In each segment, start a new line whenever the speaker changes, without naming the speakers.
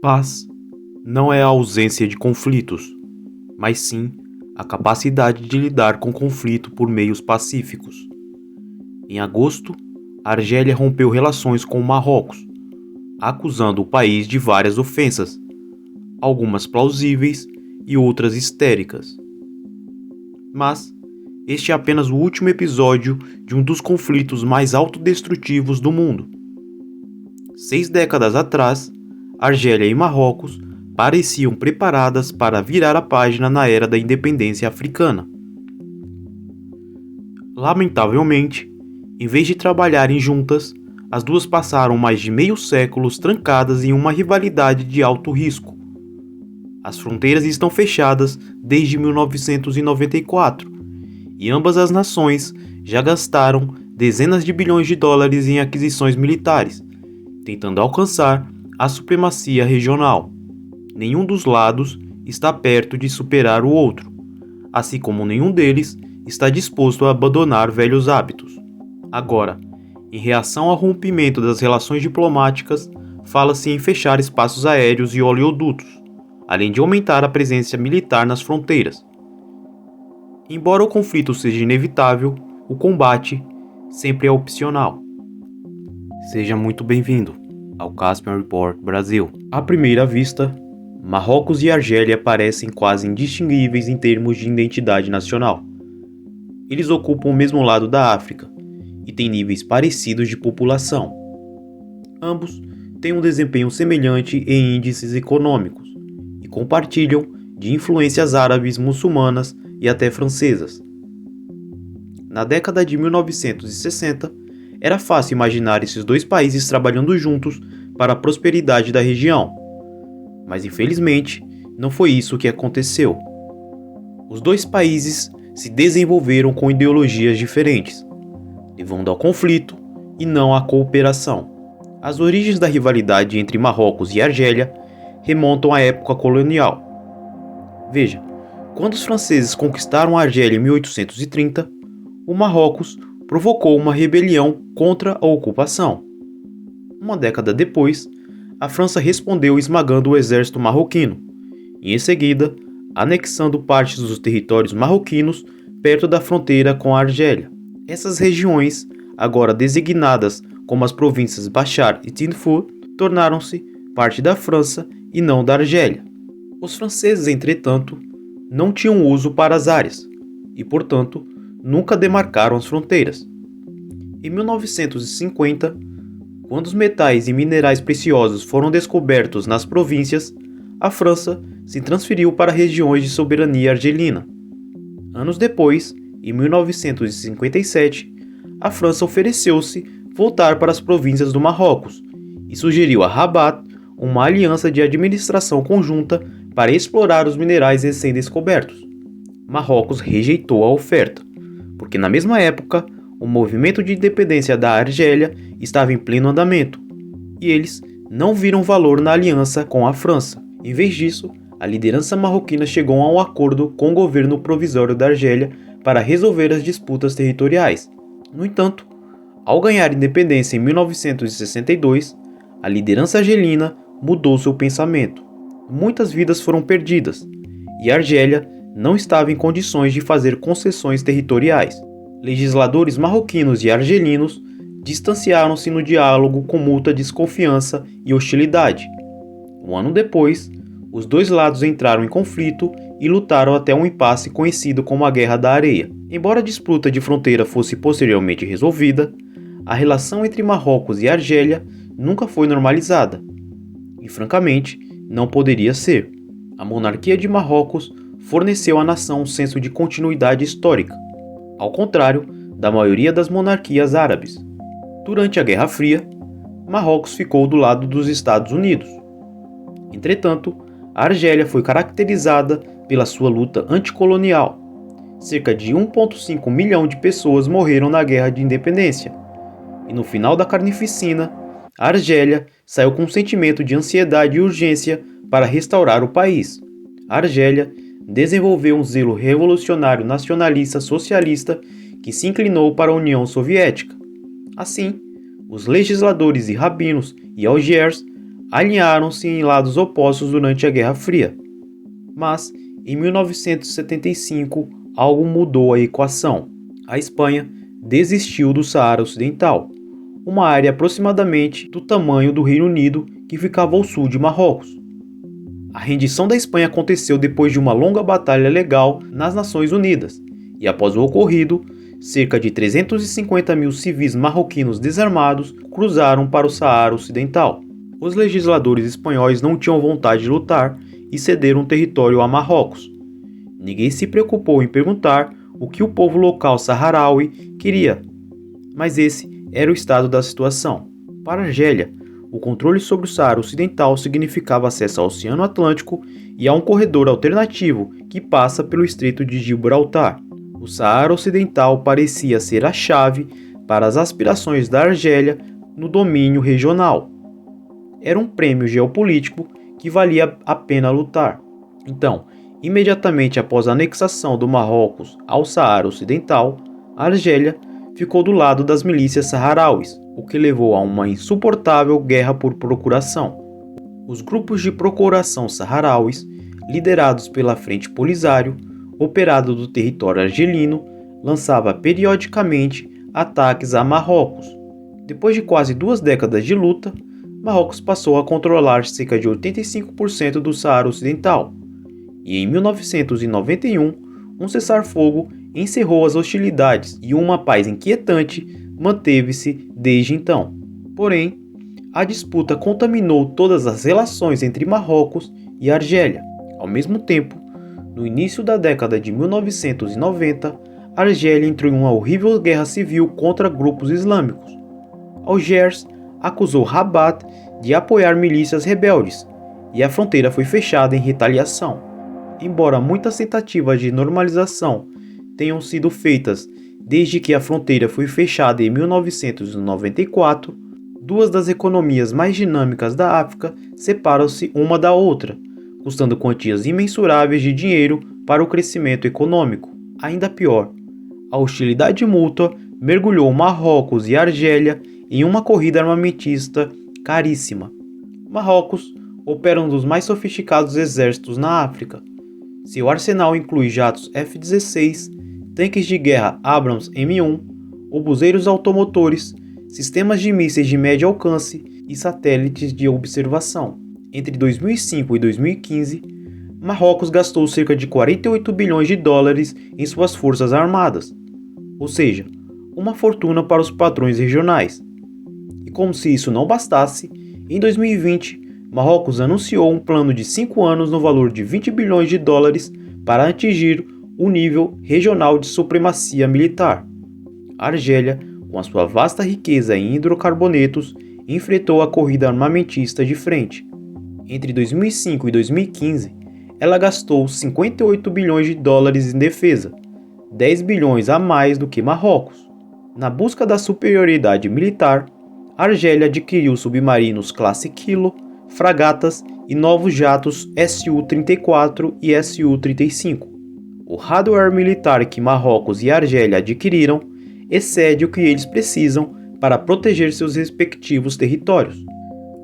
Paz não é a ausência de conflitos, mas sim a capacidade de lidar com conflito por meios pacíficos. Em agosto, a Argélia rompeu relações com o Marrocos, acusando o país de várias ofensas, algumas plausíveis e outras histéricas. Mas este é apenas o último episódio de um dos conflitos mais autodestrutivos do mundo. 6 décadas atrás, Argélia e Marrocos pareciam preparadas para virar a página na era da independência africana. Lamentavelmente, em vez de trabalharem juntas, as duas passaram mais de meio século trancadas em uma rivalidade de alto risco. As fronteiras estão fechadas desde 1994 e ambas as nações já gastaram dezenas de bilhões de dólares em aquisições militares, tentando alcançar a supremacia regional. Nenhum dos lados está perto de superar o outro, assim como nenhum deles está disposto a abandonar velhos hábitos. Agora, em reação ao rompimento das relações diplomáticas, fala-se em fechar espaços aéreos e oleodutos, além de aumentar a presença militar nas fronteiras. Embora o conflito seja inevitável, o combate sempre é opcional. Seja muito bem-vindo ao Caspian Report Brasil. À primeira vista, Marrocos e Argélia parecem quase indistinguíveis em termos de identidade nacional. Eles ocupam o mesmo lado da África e têm níveis parecidos de população. Ambos têm um desempenho semelhante em índices econômicos e compartilham de influências árabes, muçulmanas e até francesas. Na década de 1960, era fácil imaginar esses dois países trabalhando juntos para a prosperidade da região. Mas infelizmente, não foi isso que aconteceu. Os dois países se desenvolveram com ideologias diferentes, levando ao conflito e não à cooperação. As origens da rivalidade entre Marrocos e Argélia remontam à época colonial. Veja, quando os franceses conquistaram a Argélia em 1830, o Marrocos provocou uma rebelião contra a ocupação. Uma década depois, a França respondeu esmagando o exército marroquino e, em seguida, anexando partes dos territórios marroquinos perto da fronteira com a Argélia. Essas regiões, agora designadas como as províncias Bachar e Tindouf, tornaram-se parte da França e não da Argélia. Os franceses, entretanto, não tinham uso para as áreas e, portanto, nunca demarcaram as fronteiras. Em 1950, quando os metais e minerais preciosos foram descobertos nas províncias, a França se transferiu para regiões de soberania argelina. Anos depois, em 1957, a França ofereceu-se voltar para as províncias do Marrocos e sugeriu a Rabat uma aliança de administração conjunta para explorar os minerais recém-descobertos. Marrocos rejeitou a oferta, porque na mesma época o movimento de independência da Argélia estava em pleno andamento, e eles não viram valor na aliança com a França. Em vez disso, a liderança marroquina chegou a um acordo com o governo provisório da Argélia para resolver as disputas territoriais. No entanto, ao ganhar independência em 1962, a liderança argelina mudou seu pensamento. Muitas vidas foram perdidas, e a Argélia não estava em condições de fazer concessões territoriais. Legisladores marroquinos e argelinos distanciaram-se no diálogo com muita desconfiança e hostilidade. Um ano depois, os dois lados entraram em conflito e lutaram até um impasse conhecido como a Guerra da Areia. Embora a disputa de fronteira fosse posteriormente resolvida, a relação entre Marrocos e Argélia nunca foi normalizada. E francamente, não poderia ser. A monarquia de Marrocos forneceu à nação um senso de continuidade histórica, ao contrário da maioria das monarquias árabes. Durante a Guerra Fria, Marrocos ficou do lado dos Estados Unidos. Entretanto, a Argélia foi caracterizada pela sua luta anticolonial. Cerca de 1,5 milhão de pessoas morreram na Guerra de Independência. E no final da carnificina, a Argélia saiu com um sentimento de ansiedade e urgência para restaurar o país. A Argélia desenvolveu um zelo revolucionário nacionalista socialista que se inclinou para a União Soviética. Assim, os legisladores e rabinos e Algiers alinharam-se em lados opostos durante a Guerra Fria. Mas, em 1975, algo mudou a equação. A Espanha desistiu do Saara Ocidental, uma área aproximadamente do tamanho do Reino Unido que ficava ao sul de Marrocos. A rendição da Espanha aconteceu depois de uma longa batalha legal nas Nações Unidas, e após o ocorrido, cerca de 350 mil civis marroquinos desarmados cruzaram para o Saara Ocidental. Os legisladores espanhóis não tinham vontade de lutar e cederam o território a Marrocos. Ninguém se preocupou em perguntar o que o povo local saharaui queria, mas esse era o estado da situação. Para a Argélia, o controle sobre o Saara Ocidental significava acesso ao Oceano Atlântico e a um corredor alternativo que passa pelo Estreito de Gibraltar. O Saara Ocidental parecia ser a chave para as aspirações da Argélia no domínio regional. Era um prêmio geopolítico que valia a pena lutar. Então, imediatamente após a anexação do Marrocos ao Saara Ocidental, a Argélia ficou do lado das milícias saharauis, o que levou a uma insuportável guerra por procuração. Os grupos de procuração saharauis, liderados pela Frente Polisário, operado do território argelino, lançava periodicamente ataques a Marrocos. Depois de quase 2 décadas de luta, Marrocos passou a controlar cerca de 85% do Saara Ocidental, e em 1991, um cessar-fogo encerrou as hostilidades e uma paz inquietante manteve-se desde então. Porém, a disputa contaminou todas as relações entre Marrocos e Argélia. Ao mesmo tempo, no início da década de 1990, a Argélia entrou em uma horrível guerra civil contra grupos islâmicos. Algés acusou Rabat de apoiar milícias rebeldes, e a fronteira foi fechada em retaliação. Embora muitas tentativas de normalização tenham sido feitas desde que a fronteira foi fechada em 1994, 2 das economias mais dinâmicas da África separam-se uma da outra, custando quantias imensuráveis de dinheiro para o crescimento econômico. Ainda pior, a hostilidade mútua mergulhou Marrocos e Argélia em uma corrida armamentista caríssima. Marrocos opera um dos mais sofisticados exércitos na África. Seu arsenal inclui jatos F-16, tanques de guerra Abrams M1, obuseiros automotores, sistemas de mísseis de médio alcance e satélites de observação. Entre 2005 e 2015, Marrocos gastou cerca de 48 bilhões de dólares em suas forças armadas, ou seja, uma fortuna para os padrões regionais. E como se isso não bastasse, em 2020, Marrocos anunciou um plano de 5 anos no valor de 20 bilhões de dólares para atingir o nível regional de supremacia militar. A Argélia, com a sua vasta riqueza em hidrocarbonetos, enfrentou a corrida armamentista de frente. Entre 2005 e 2015, ela gastou 58 bilhões de dólares em defesa, 10 bilhões a mais do que Marrocos. Na busca da superioridade militar, a Argélia adquiriu submarinos classe Kilo, fragatas e novos jatos Su-34 e Su-35. O hardware militar que Marrocos e Argélia adquiriram excede o que eles precisam para proteger seus respectivos territórios.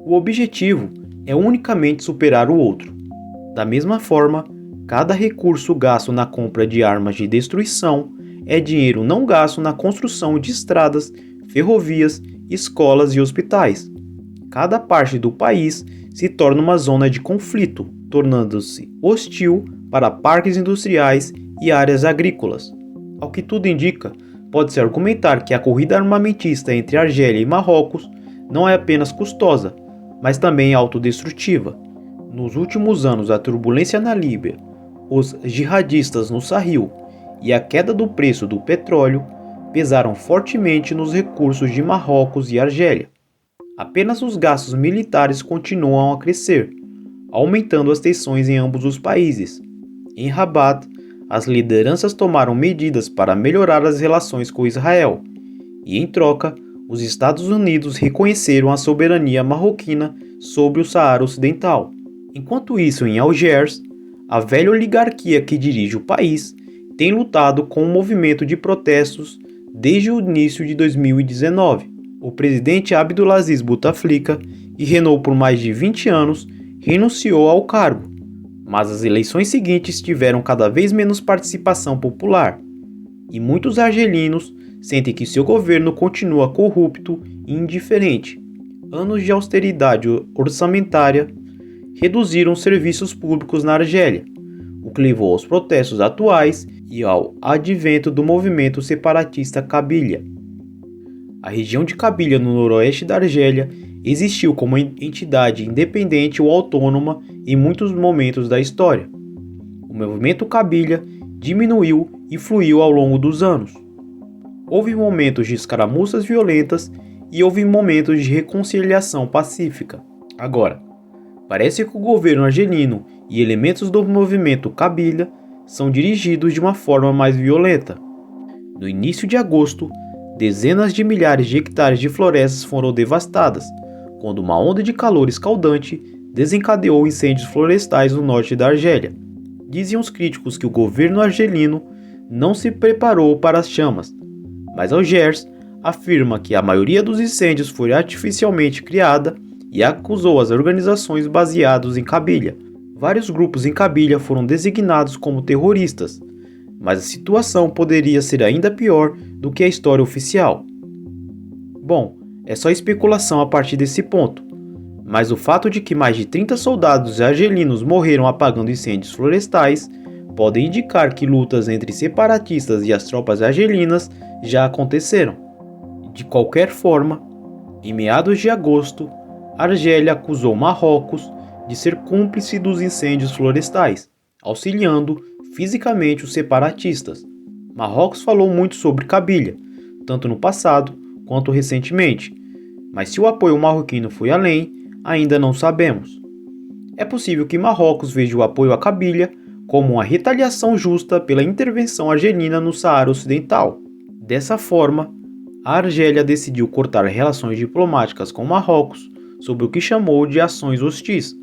O objetivo é unicamente superar o outro. Da mesma forma, cada recurso gasto na compra de armas de destruição é dinheiro não gasto na construção de estradas, ferrovias, escolas e hospitais. Cada parte do país se torna uma zona de conflito, tornando-se hostil para parques industriais e áreas agrícolas. Ao que tudo indica, pode-se argumentar que a corrida armamentista entre Argélia e Marrocos não é apenas custosa, mas também autodestrutiva. Nos últimos anos, a turbulência na Líbia, os jihadistas no Sahel e a queda do preço do petróleo pesaram fortemente nos recursos de Marrocos e Argélia. Apenas os gastos militares continuam a crescer, aumentando as tensões em ambos os países. Em Rabat, as lideranças tomaram medidas para melhorar as relações com Israel, e em troca, os Estados Unidos reconheceram a soberania marroquina sobre o Saara Ocidental. Enquanto isso, em Algés, a velha oligarquia que dirige o país tem lutado com um movimento de protestos desde o início de 2019. O presidente Abdulaziz Bouteflika e reinou por mais de 20 anos, renunciou ao cargo. Mas as eleições seguintes tiveram cada vez menos participação popular, e muitos argelinos sentem que seu governo continua corrupto e indiferente. Anos de austeridade orçamentária reduziram os serviços públicos na Argélia, o que levou aos protestos atuais e ao advento do movimento separatista Kabylia. A região de Kabylia, no noroeste da Argélia, existiu como entidade independente ou autônoma em muitos momentos da história. O movimento Kabylia diminuiu e fluiu ao longo dos anos. Houve momentos de escaramuças violentas e houve momentos de reconciliação pacífica. Agora, parece que o governo argelino e elementos do movimento Kabylia são dirigidos de uma forma mais violenta. No início de agosto, dezenas de milhares de hectares de florestas foram devastadas, quando uma onda de calor escaldante desencadeou incêndios florestais no norte da Argélia. Diziam os críticos que o governo argelino não se preparou para as chamas, mas Algiers afirma que a maioria dos incêndios foi artificialmente criada e acusou as organizações baseadas em Kabylia. Vários grupos em Kabylia foram designados como terroristas, mas a situação poderia ser ainda pior do que a história oficial. Bom, é só especulação a partir desse ponto, mas o fato de que mais de 30 soldados argelinos morreram apagando incêndios florestais pode indicar que lutas entre separatistas e as tropas argelinas já aconteceram. De qualquer forma, em meados de agosto, a Argélia acusou Marrocos de ser cúmplice dos incêndios florestais, auxiliando fisicamente os separatistas. Marrocos falou muito sobre Kabylia, tanto no passado quanto recentemente, mas se o apoio marroquino foi além, ainda não sabemos. É possível que Marrocos veja o apoio a Kabylia como uma retaliação justa pela intervenção argelina no Saara Ocidental. Dessa forma, a Argélia decidiu cortar relações diplomáticas com Marrocos sob o que chamou de ações hostis.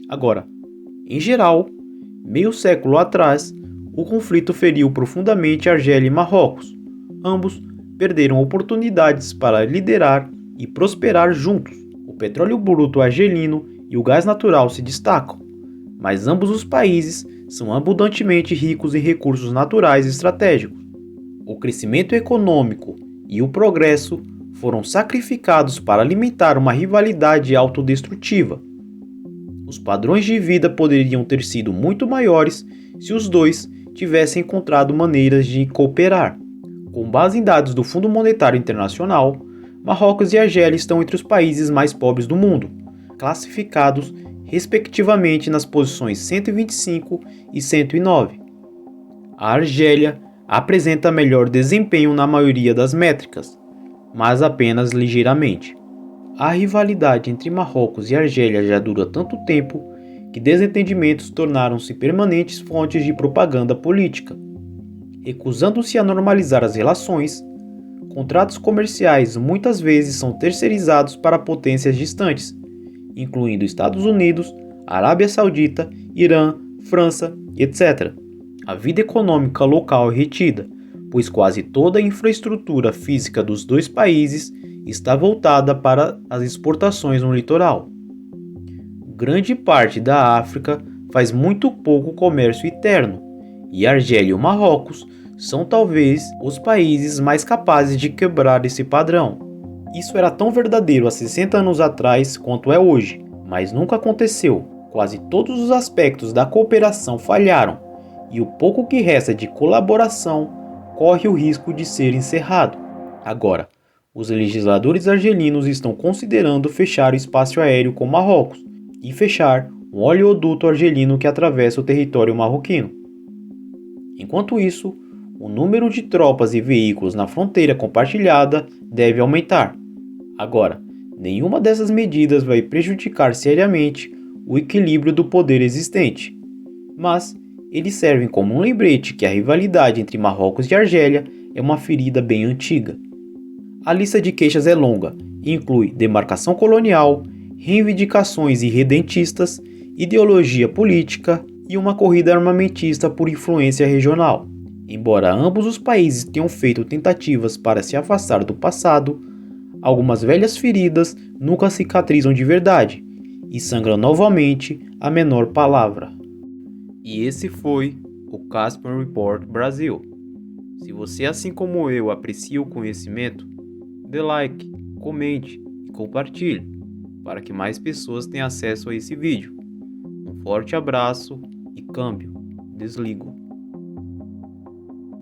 Agora, em geral, meio século atrás, o conflito feriu profundamente Argélia e Marrocos. Ambos perderam oportunidades para liderar e prosperar juntos. O petróleo bruto argelino e o gás natural se destacam, mas ambos os países são abundantemente ricos em recursos naturais estratégicos. O crescimento econômico e o progresso foram sacrificados para alimentar uma rivalidade autodestrutiva. Os padrões de vida poderiam ter sido muito maiores se os dois tivessem encontrado maneiras de cooperar. Com base em dados do Fundo Monetário Internacional, Marrocos e Argélia estão entre os países mais pobres do mundo, classificados respectivamente nas posições 125 e 109. A Argélia apresenta melhor desempenho na maioria das métricas, mas apenas ligeiramente. A rivalidade entre Marrocos e Argélia já dura tanto tempo que desentendimentos tornaram-se permanentes fontes de propaganda política. Recusando-se a normalizar as relações, contratos comerciais muitas vezes são terceirizados para potências distantes, incluindo Estados Unidos, Arábia Saudita, Irã, França, etc. A vida econômica local é retida, pois quase toda a infraestrutura física dos dois países está voltada para as exportações no litoral. Grande parte da África faz muito pouco comércio interno, e Argélia e o Marrocos são talvez os países mais capazes de quebrar esse padrão. Isso era tão verdadeiro há 60 anos atrás quanto é hoje, mas nunca aconteceu. Quase todos os aspectos da cooperação falharam, e o pouco que resta de colaboração corre o risco de ser encerrado. Agora, os legisladores argelinos estão considerando fechar o espaço aéreo com Marrocos e fechar um oleoduto argelino que atravessa o território marroquino. Enquanto isso, o número de tropas e veículos na fronteira compartilhada deve aumentar. Agora, nenhuma dessas medidas vai prejudicar seriamente o equilíbrio do poder existente, mas eles servem como um lembrete que a rivalidade entre Marrocos e Argélia é uma ferida bem antiga. A lista de queixas é longa e inclui demarcação colonial, reivindicações irredentistas, ideologia política e uma corrida armamentista por influência regional. Embora ambos os países tenham feito tentativas para se afastar do passado, algumas velhas feridas nunca cicatrizam de verdade e sangram novamente a menor palavra. E esse foi o Casper Report Brasil. Se você, assim como eu, aprecia o conhecimento, dê like, comente e compartilhe para que mais pessoas tenham acesso a esse vídeo. Um forte abraço e câmbio. Desligo.